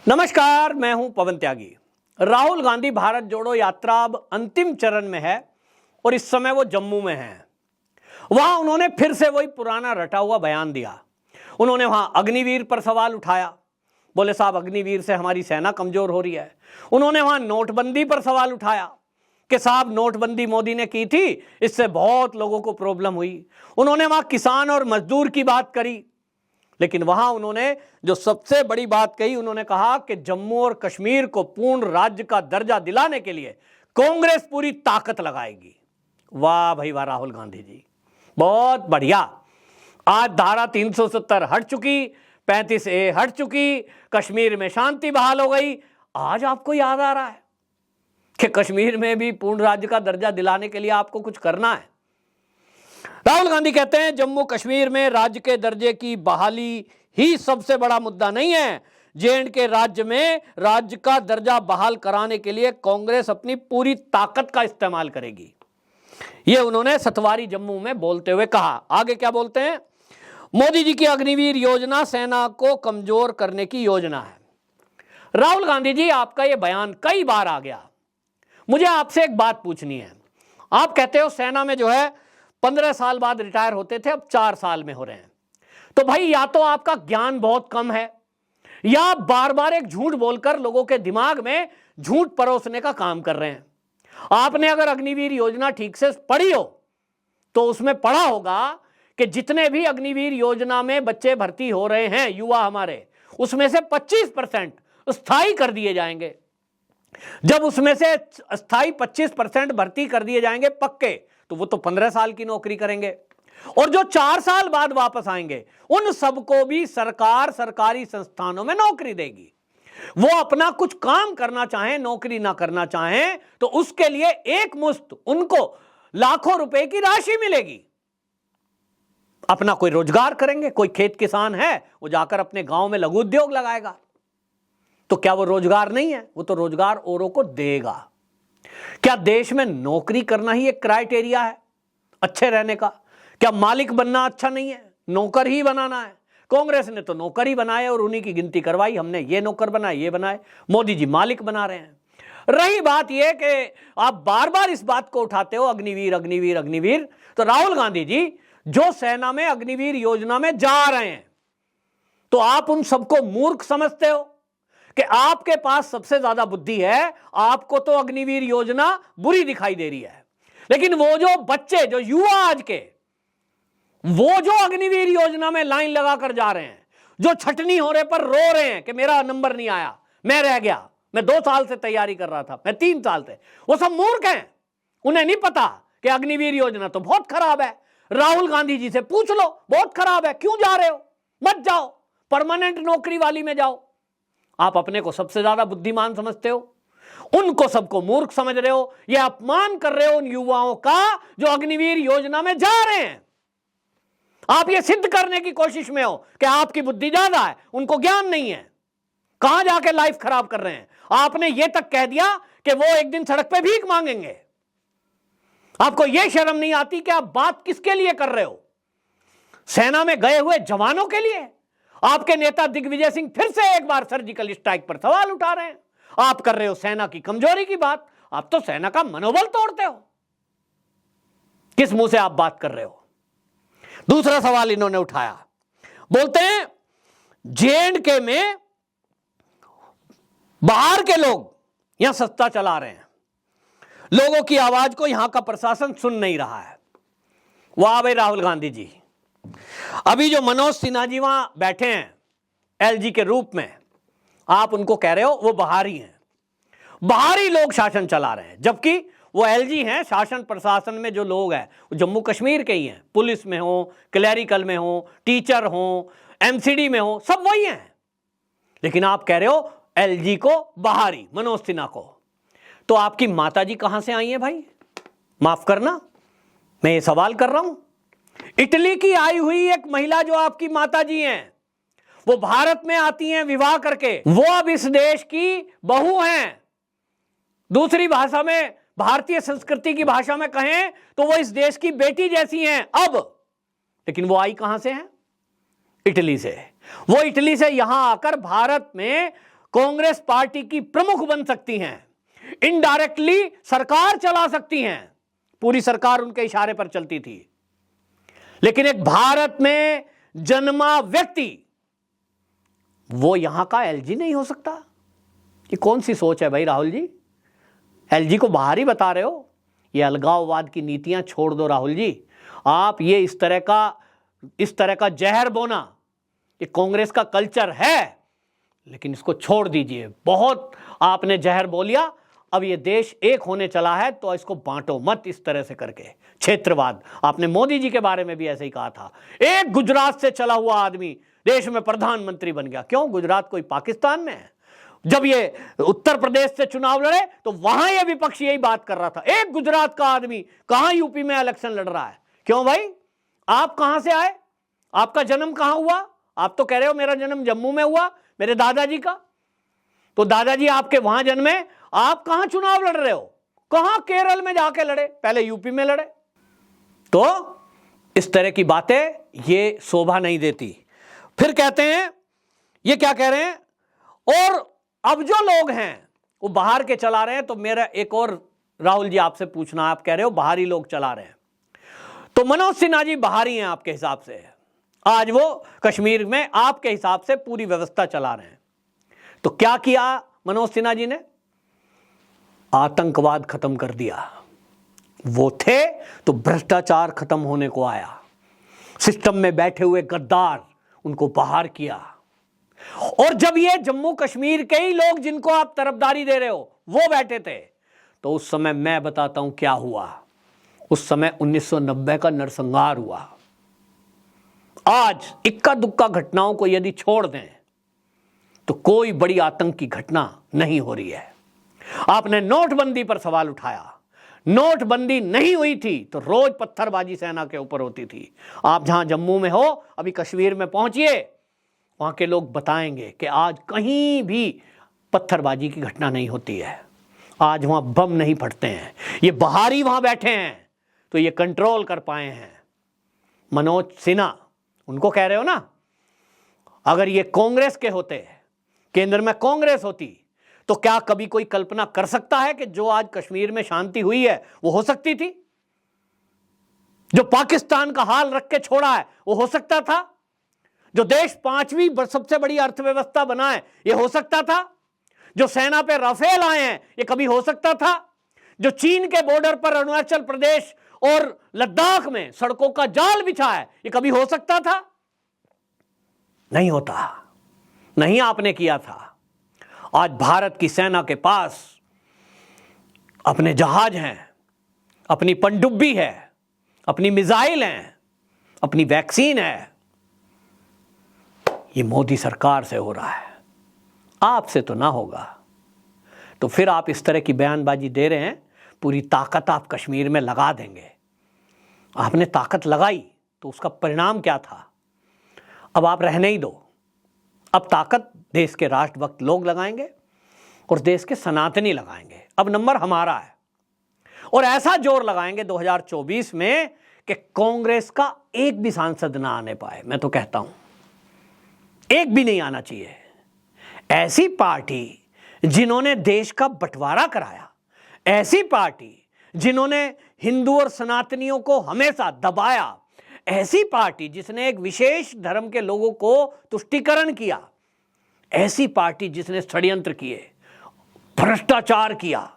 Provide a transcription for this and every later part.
नमस्कार, मैं हूं पवन त्यागी। राहुल गांधी भारत जोड़ो यात्रा अब अंतिम चरण में है और इस समय वो जम्मू में हैं। वहां उन्होंने फिर से वही पुराना रटा हुआ बयान दिया। उन्होंने वहां अग्निवीर पर सवाल उठाया, बोले साहब अग्निवीर से हमारी सेना कमजोर हो रही है। उन्होंने वहां नोटबंदी पर सवाल उठाया कि साहब नोटबंदी मोदी ने की थी, इससे बहुत लोगों को प्रॉब्लम हुई। उन्होंने वहां किसान और मजदूर की बात करी, लेकिन वहां उन्होंने जो सबसे बड़ी बात कही, उन्होंने कहा कि जम्मू और कश्मीर को पूर्ण राज्य का दर्जा दिलाने के लिए कांग्रेस पूरी ताकत लगाएगी। वाह भाई वाह राहुल गांधी जी, बहुत बढ़िया। आज धारा 370 हट चुकी, 35A हट चुकी, कश्मीर में शांति बहाल हो गई। आज आपको याद आ रहा है कि कश्मीर में भी पूर्ण राज्य का दर्जा दिलाने के लिए आपको कुछ करना है। राहुल गांधी कहते हैं जम्मू कश्मीर में राज्य के दर्जे की बहाली ही सबसे बड़ा मुद्दा नहीं है। J&K राज्य में राज्य का दर्जा बहाल कराने के लिए कांग्रेस अपनी पूरी ताकत का इस्तेमाल करेगी। यह उन्होंने सतवारी जम्मू में बोलते हुए कहा। आगे क्या बोलते हैं, मोदी जी की अग्निवीर योजना सेना को कमजोर करने की योजना है। राहुल गांधी जी, आपका यह बयान कई बार आ गया। मुझे आपसे एक बात पूछनी है। आप कहते हो सेना में जो है 15 साल बाद रिटायर होते थे, अब 4 साल में हो रहे हैं। तो भाई या तो आपका ज्ञान बहुत कम है या बार बार एक झूठ बोलकर लोगों के दिमाग में झूठ परोसने का काम कर रहे हैं। आपने अगर अग्निवीर योजना ठीक से पढ़ी हो तो उसमें पढ़ा होगा कि जितने भी अग्निवीर योजना में बच्चे भर्ती हो रहे हैं, युवा हमारे, उसमें से 25% स्थायी कर दिए जाएंगे। जब उसमें से स्थायी 25% भर्ती कर दिए जाएंगे पक्के, तो वो तो 15 साल की नौकरी करेंगे और जो 4 साल बाद वापस आएंगे उन सबको भी सरकार सरकारी संस्थानों में नौकरी देगी। वो अपना कुछ काम करना चाहें, नौकरी ना करना चाहें, तो उसके लिए एक मुश्त उनको लाखों रुपए की राशि मिलेगी। अपना कोई रोजगार करेंगे। कोई खेत किसान है, वो जाकर अपने गांव में लघु उद्योग लगाएगा। तो क्या वो रोजगार नहीं है? वो तो रोजगार औरों को देगा। क्या देश में नौकरी करना ही एक क्राइटेरिया है अच्छे रहने का? क्या मालिक बनना अच्छा नहीं है, नौकर ही बनाना है? कांग्रेस ने तो नौकर ही बनाए और उन्हीं की गिनती करवाई, हमने ये नौकर बनाए, ये बनाए। मोदी जी मालिक बना रहे हैं। रही बात यह कि आप बार बार इस बात को उठाते हो, अग्निवीर अग्निवीर अग्निवीर। तो राहुल गांधी जी जो सेना में अग्निवीर योजना में जा रहे हैं, तो आप उन सबको मूर्ख समझते हो कि आपके पास सबसे ज्यादा बुद्धि है। आपको तो अग्निवीर योजना बुरी दिखाई दे रही है, लेकिन वो जो बच्चे, जो युवा आज के, वो जो अग्निवीर योजना में लाइन लगाकर जा रहे हैं, जो छटनी होने पर रो रहे हैं कि मेरा नंबर नहीं आया, मैं रह गया, मैं 2 साल से तैयारी कर रहा था, मैं 3 साल से, वो सब मूर्ख हैं। उन्हें नहीं पता कि अग्निवीर योजना तो बहुत खराब है। राहुल गांधी जी से पूछ लो, बहुत खराब है, क्यों जा रहे हो? मत जाओ, परमानेंट नौकरी वाली में जाओ। आप अपने को सबसे ज्यादा बुद्धिमान समझते हो, उनको सबको मूर्ख समझ रहे हो। यह अपमान कर रहे हो उन युवाओं का जो अग्निवीर योजना में जा रहे हैं। आप ये सिद्ध करने की कोशिश में हो कि आपकी बुद्धि ज्यादा है, उनको ज्ञान नहीं है। कहां जाके लाइफ खराब कर रहे हैं। आपने यह तक कह दिया कि वो एक दिन सड़क पे भीख मांगेंगे। आपको यह शर्म नहीं आती कि आप बात किसके लिए कर रहे हो? सेना में गए हुए जवानों के लिए। आपके नेता दिग्विजय सिंह फिर से एक बार सर्जिकल स्ट्राइक पर सवाल उठा रहे हैं। आप कर रहे हो सेना की कमजोरी की बात। आप तो सेना का मनोबल तोड़ते हो। किस मुंह से आप बात कर रहे हो? दूसरा सवाल इन्होंने उठाया, बोलते हैं J&K में बाहर के लोग यहां सत्ता चला रहे हैं, लोगों की आवाज को यहां का प्रशासन सुन नहीं रहा है। वाह भाई राहुल गांधी जी, अभी जो मनोज सिन्हा जी वहां बैठे हैं LG के रूप में, आप उनको कह रहे हो वो बाहरी हैं, बाहरी लोग शासन चला रहे हैं, जबकि वो LG हैं। शासन प्रशासन में जो लोग हैं वो जम्मू कश्मीर के ही हैं। पुलिस में हो, क्लैरिकल में हो, टीचर हो, MCD में हो, सब वही हैं। लेकिन आप कह रहे हो LG को बाहरी, मनोज सिन्हा को। तो आपकी माता जी कहां से आई हैं भाई? माफ करना, मैं ये सवाल कर रहा हूं। इटली की आई हुई एक महिला जो आपकी माताजी हैं, वो भारत में आती हैं विवाह करके, वो अब इस देश की बहू हैं। दूसरी भाषा में, भारतीय संस्कृति की भाषा में कहें तो वो इस देश की बेटी जैसी हैं अब। लेकिन वो आई कहां से हैं? इटली से। वो इटली से यहां आकर भारत में कांग्रेस पार्टी की प्रमुख बन सकती हैं, इनडायरेक्टली सरकार चला सकती हैं। पूरी सरकार उनके इशारे पर चलती थी। लेकिन एक भारत में जन्मा व्यक्ति वो यहां का एलजी नहीं हो सकता। ये कौन सी सोच है भाई राहुल जी? एलजी को बाहर ही बता रहे हो। ये अलगाववाद की नीतियां छोड़ दो राहुल जी। आप ये इस तरह का जहर बोना, ये कांग्रेस का कल्चर है, लेकिन इसको छोड़ दीजिए। बहुत आपने जहर बोलिया, अब ये देश एक होने चला है तो इसको बांटो मत इस तरह से करके। क्षेत्रवाद, आपने मोदी जी के बारे में भी ऐसे ही कहा था। एक गुजरात से चला हुआ आदमी देश में प्रधानमंत्री बन गया। क्यों? गुजरात कोई पाकिस्तान में है? जब ये उत्तर प्रदेश से चुनाव लड़े तो वहां ये विपक्ष यही बात कर रहा था, एक गुजरात का आदमी कहां यूपी में इलेक्शन लड़ रहा है। क्यों भाई? आप कहां से आए? आपका जन्म कहां हुआ? आप तो कह रहे हो मेरा जन्म जम्मू में हुआ, मेरे दादाजी का। तो दादाजी आपके वहां जन्मे, आप कहां चुनाव लड़ रहे हो? कहां केरल में जाके लड़े, पहले यूपी में लड़े। तो इस तरह की बातें ये शोभा नहीं देती। फिर कहते हैं, ये क्या कह रहे हैं, और अब जो लोग हैं वो बाहर के चला रहे हैं। तो मेरा एक और राहुल जी आपसे पूछना, आप कह रहे हो बाहरी लोग चला रहे हैं, तो मनोज सिन्हा जी बाहरी हैं आपके हिसाब से। आज वो कश्मीर में आपके हिसाब से पूरी व्यवस्था चला रहे हैं। तो क्या किया मनोज सिन्हा जी ने? आतंकवाद खत्म कर दिया। वो थे तो भ्रष्टाचार खत्म होने को आया। सिस्टम में बैठे हुए गद्दार, उनको बाहर किया। और जब ये जम्मू कश्मीर के ही लोग जिनको आप तरफदारी दे रहे हो वो बैठे थे, तो उस समय मैं बताता हूं क्या हुआ। उस समय 1990 का नरसंहार हुआ। आज इक्का दुक्का घटनाओं को यदि छोड़ दें तो कोई बड़ी आतंक की घटना नहीं हो रही है। आपने नोटबंदी पर सवाल उठाया। नोटबंदी नहीं हुई थी तो रोज पत्थरबाजी सेना के ऊपर होती थी। आप जहां जम्मू में हो, अभी कश्मीर में पहुंचिए, वहां के लोग बताएंगे कि आज कहीं भी पत्थरबाजी की घटना नहीं होती है। आज वहां बम नहीं फटते हैं। ये बाहरी वहां बैठे हैं तो ये कंट्रोल कर पाए हैं। मनोज सिन्हा, उनको कह रहे हो ना, अगर ये कांग्रेस के होते, केंद्र में कांग्रेस होती, तो क्या कभी कोई कल्पना कर सकता है कि जो आज कश्मीर में शांति हुई है वो हो सकती थी? जो पाकिस्तान का हाल रख के छोड़ा है वो हो सकता था? जो देश 5वीं सबसे बड़ी अर्थव्यवस्था बना है ये हो सकता था? जो सेना पे राफेल आए हैं ये कभी हो सकता था? जो चीन के बॉर्डर पर अरुणाचल प्रदेश और लद्दाख में सड़कों का जाल बिछा है ये कभी हो सकता था? नहीं होता। नहीं आपने किया था। आज भारत की सेना के पास अपने जहाज हैं, अपनी पनडुब्बी है, अपनी मिसाइल हैं, अपनी वैक्सीन है। ये मोदी सरकार से हो रहा है, आपसे तो ना होगा। तो फिर आप इस तरह की बयानबाजी दे रहे हैं, पूरी ताकत आप कश्मीर में लगा देंगे। आपने ताकत लगाई तो उसका परिणाम क्या था? अब आप रहने ही दो। अब ताकत देश के राष्ट्रभक्त लोग लगाएंगे और देश के सनातनी लगाएंगे। अब नंबर हमारा है और ऐसा जोर लगाएंगे 2024 में कि कांग्रेस का एक भी सांसद ना आने पाए। मैं तो कहता हूं एक भी नहीं आना चाहिए। ऐसी पार्टी जिन्होंने देश का बंटवारा कराया, ऐसी पार्टी जिन्होंने हिंदू और सनातनियों को हमेशा दबाया, ऐसी पार्टी जिसने एक विशेष धर्म के लोगों को तुष्टीकरण किया, ऐसी पार्टी जिसने षड्यंत्र किए, भ्रष्टाचार किया,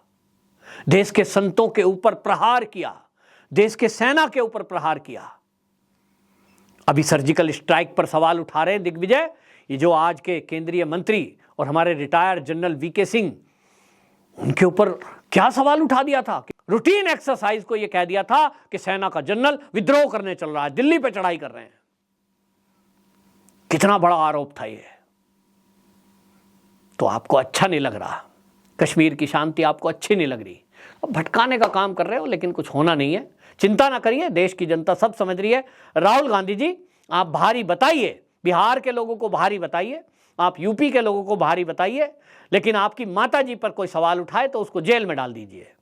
देश के संतों के ऊपर प्रहार किया, देश के सेना के ऊपर प्रहार किया। अभी सर्जिकल स्ट्राइक पर सवाल उठा रहे हैं दिग्विजय, ये जो आज के केंद्रीय मंत्री और हमारे रिटायर्ड जनरल वीके सिंह, उनके ऊपर क्या सवाल उठा दिया था? रूटीन एक्सरसाइज को यह कह दिया था कि सेना का जनरल विद्रोह करने चल रहा है, दिल्ली पे चढ़ाई कर रहे हैं। कितना बड़ा आरोप था ये। तो आपको अच्छा नहीं लग रहा, कश्मीर की शांति आपको अच्छी नहीं लग रही, अब भटकाने का काम कर रहे हो, लेकिन कुछ होना नहीं है। चिंता ना करिए, देश की जनता सब समझ रही है। राहुल गांधी जी, आप भारी बताइए, बिहार के लोगों को भारी बताइए, आप यूपी के लोगों को भारी बताइए, लेकिन आपकी माता जी पर कोई सवाल उठाए तो उसको जेल में डाल दीजिए।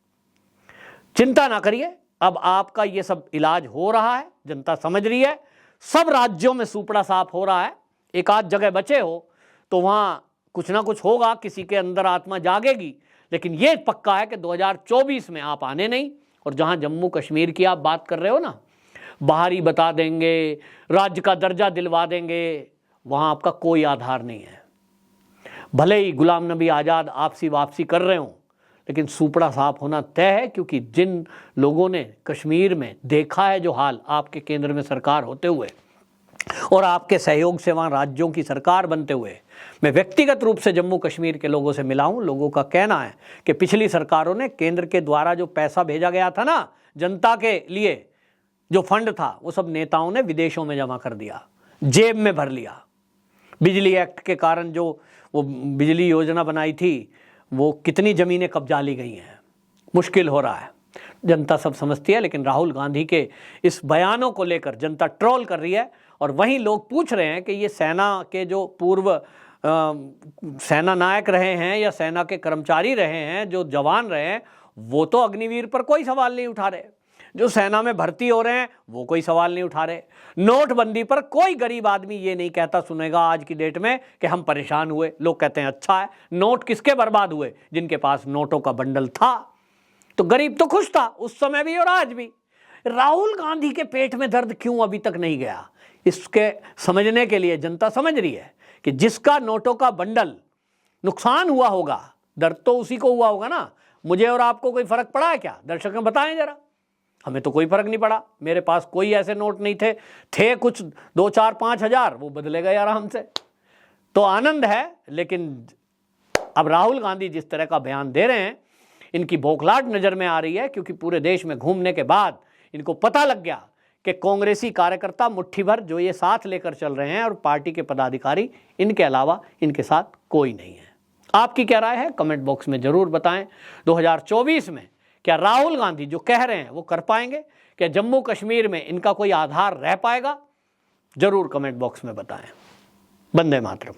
चिंता ना करिए, अब आपका ये सब इलाज हो रहा है, जनता समझ रही है। सब राज्यों में सुपड़ा साफ हो रहा है। एक आध जगह बचे हो तो वहां कुछ ना कुछ होगा, किसी के अंदर आत्मा जागेगी, लेकिन ये पक्का है कि 2024 में आप आने नहीं। और जहां जम्मू कश्मीर की आप बात कर रहे हो ना, बाहरी बता देंगे, राज्य का दर्जा दिलवा देंगे, वहां आपका कोई आधार नहीं है। भले ही गुलाम नबी आज़ाद आपसी वापसी कर रहे हों, लेकिन सूपड़ा साफ होना तय है, क्योंकि जिन लोगों ने कश्मीर में देखा है जो हाल आपके केंद्र में सरकार होते हुए और आपके सहयोग से वहाँ राज्यों की सरकार बनते हुए, मैं व्यक्तिगत रूप से जम्मू कश्मीर के लोगों से मिला हूँ। लोगों का कहना है कि पिछली सरकारों ने केंद्र के द्वारा जो पैसा भेजा गया था ना जनता के लिए, जो फंड था, वो सब नेताओं ने विदेशों में जमा कर दिया, जेब में भर लिया। बिजली एक्ट के कारण जो वो बिजली योजना बनाई थी, वो कितनी ज़मीनें कब्जा ली गई हैं, मुश्किल हो रहा है। जनता सब समझती है, लेकिन राहुल गांधी के इस बयानों को लेकर जनता ट्रोल कर रही है। और वहीं लोग पूछ रहे हैं कि ये सेना के जो पूर्व सेना नायक रहे हैं या सेना के कर्मचारी रहे हैं, जो जवान रहे हैं, वो तो अग्निवीर पर कोई सवाल नहीं उठा रहे। जो सेना में भर्ती हो रहे हैं वो कोई सवाल नहीं उठा रहे। नोटबंदी पर कोई गरीब आदमी ये नहीं कहता सुनेगा आज की डेट में कि हम परेशान हुए। लोग कहते हैं अच्छा है, नोट किसके बर्बाद हुए? जिनके पास नोटों का बंडल था। तो गरीब तो खुश था उस समय भी और आज भी। राहुल गांधी के पेट में दर्द क्यों अभी तक नहीं गया, इसके समझने के लिए जनता समझ रही है कि जिसका नोटों का बंडल नुकसान हुआ होगा, दर्द तो उसी को हुआ होगा ना। मुझे और आपको कोई फर्क पड़ा है क्या? दर्शक में बताएं जरा। हमें तो कोई फर्क नहीं पड़ा। मेरे पास कोई ऐसे नोट नहीं थे कुछ 2, 4, 5 हजार, वो बदले गए आराम से। तो आनंद है। लेकिन अब राहुल गांधी जिस तरह का बयान दे रहे हैं, इनकी बौखलाहट नजर में आ रही है, क्योंकि पूरे देश में घूमने के बाद इनको पता लग गया कि कांग्रेसी कार्यकर्ता मुट्ठी भर जो ये साथ लेकर चल रहे हैं और पार्टी के पदाधिकारी, इनके अलावा इनके साथ कोई नहीं है। आपकी क्या राय है? कमेंट बॉक्स में जरूर बताएं। 2024 में क्या राहुल गांधी जो कह रहे हैं वो कर पाएंगे? क्या जम्मू कश्मीर में इनका कोई आधार रह पाएगा? जरूर कमेंट बॉक्स में बताएं। वंदे मातरम।